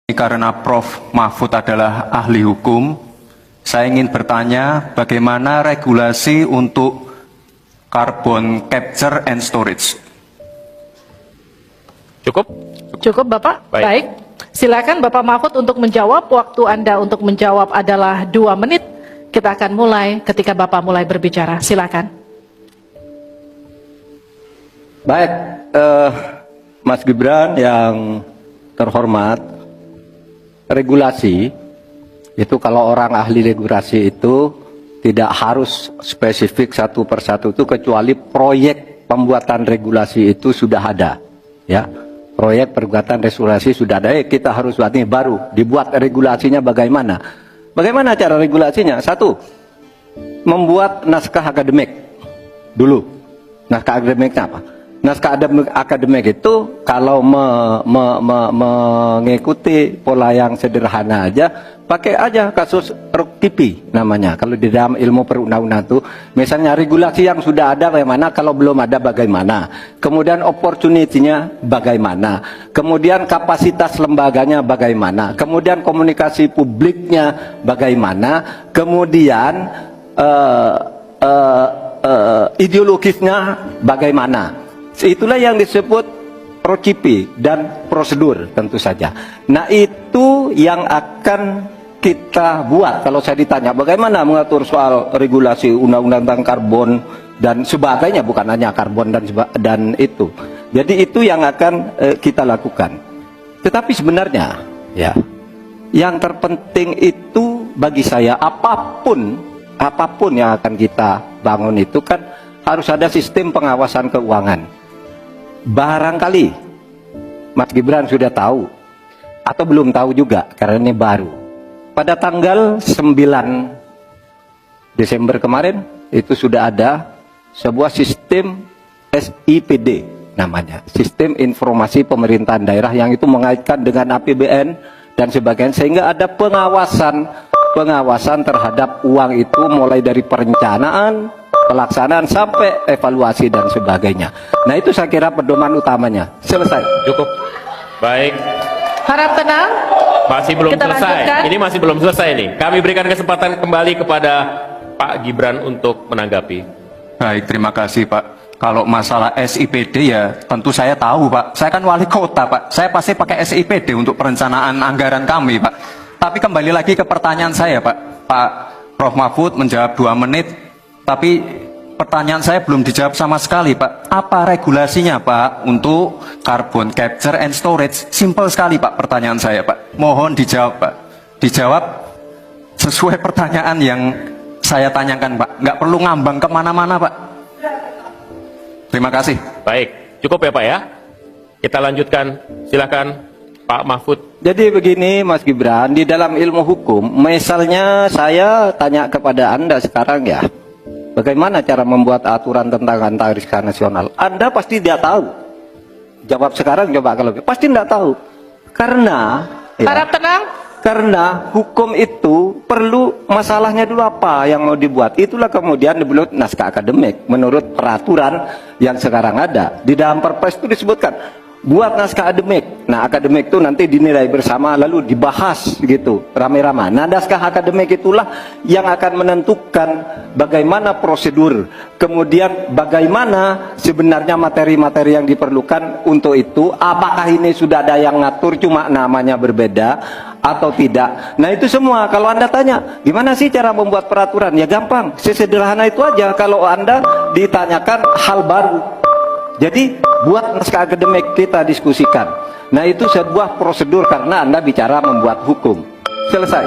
Karena Prof. Mahfud adalah ahli hukum, saya ingin bertanya bagaimana regulasi untuk carbon capture and storage. Cukup? Cukup Bapak? Baik. Silakan Bapak Mahfud untuk menjawab. Waktu Anda untuk menjawab adalah 2 menit. Kita akan mulai ketika Bapak mulai berbicara. Silakan. Baik, Mas Gibran yang terhormat, regulasi itu kalau orang ahli regulasi itu tidak harus spesifik satu persatu itu, kecuali proyek pembuatan regulasi itu sudah ada, ya. Proyek pembuatan regulasi sudah ada. Kita harus buat ini baru dibuat regulasinya bagaimana? Bagaimana cara regulasinya? Satu, membuat naskah akademik dulu. Naskah akademiknya apa? Naskah akademik itu kalau mengikuti pola yang sederhana aja, pakai aja kasus RUK-TIPI namanya. Kalau di dalam ilmu perundang-undangan itu, misalnya regulasi yang sudah ada bagaimana, kalau belum ada bagaimana, kemudian opportunity-nya bagaimana, kemudian kapasitas lembaganya bagaimana, kemudian komunikasi publiknya bagaimana, kemudian ideologisnya bagaimana. Itulah yang disebut RUK-TIPI dan prosedur tentu saja. Nah, itu yang akan kita buat. Kalau saya ditanya bagaimana mengatur soal regulasi undang-undang tentang karbon dan sebagainya, bukan hanya karbon dan itu. Jadi itu yang akan kita lakukan. Tetapi sebenarnya ya, yang terpenting itu bagi saya apapun yang akan kita bangun itu kan harus ada sistem pengawasan keuangan. Barangkali Mas Gibran sudah tahu atau belum tahu juga karena ini baru. Pada tanggal 9 Desember kemarin itu sudah ada sebuah sistem SIPD namanya, Sistem Informasi Pemerintahan Daerah, yang itu mengaitkan dengan APBN dan sebagainya, sehingga ada pengawasan terhadap uang itu mulai dari perencanaan, pelaksanaan sampai evaluasi dan sebagainya. Nah, itu saya kira pedoman utamanya. Selesai. Cukup. Baik. Harap tenang. Masih belum Kita selesai. lanjutkan. Ini masih belum selesai nih. Kami berikan kesempatan kembali kepada Pak Gibran untuk menanggapi. Baik, terima kasih Pak. Kalau masalah SIPD ya tentu saya tahu Pak. Saya kan wali kota Pak. Saya pasti pakai SIPD untuk perencanaan anggaran kami Pak. Tapi kembali lagi ke pertanyaan saya Pak. Pak Prof. Mahfud menjawab 2 menit. Tapi pertanyaan saya belum dijawab sama sekali Pak. Apa regulasinya Pak untuk carbon capture and storage? Simple sekali Pak pertanyaan saya Pak. Mohon dijawab Pak. Dijawab sesuai pertanyaan yang saya tanyakan Pak. Nggak perlu ngambang kemana-mana Pak. Terima kasih. Baik, cukup ya Pak ya. Kita lanjutkan. Silakan Pak Mahfud. Jadi begini Mas Gibran, di dalam ilmu hukum, misalnya saya tanya kepada Anda sekarang ya, bagaimana cara membuat aturan tentang antariksa nasional? Anda pasti tidak tahu. Jawab sekarang, coba kalau pasti tidak tahu. Karena ya, Harap tenang. karena hukum itu perlu masalahnya dulu apa yang mau dibuat. Itulah kemudian dibuat naskah akademik menurut peraturan yang sekarang ada. Di dalam Perpres itu disebutkan buat naskah akademik. Nah, akademik itu nanti dinilai bersama lalu dibahas gitu rame-rame. Nah, naskah akademik itulah yang akan menentukan bagaimana prosedur, kemudian bagaimana sebenarnya materi-materi yang diperlukan untuk itu. Apakah ini sudah ada yang ngatur cuma namanya berbeda atau tidak? Nah, itu semua kalau Anda tanya gimana sih cara membuat peraturan, ya gampang, sesederhana itu aja. Kalau Anda ditanyakan hal baru, jadi buat naskah akademik, kita diskusikan. Nah, itu sebuah prosedur karena Anda bicara membuat hukum. Selesai.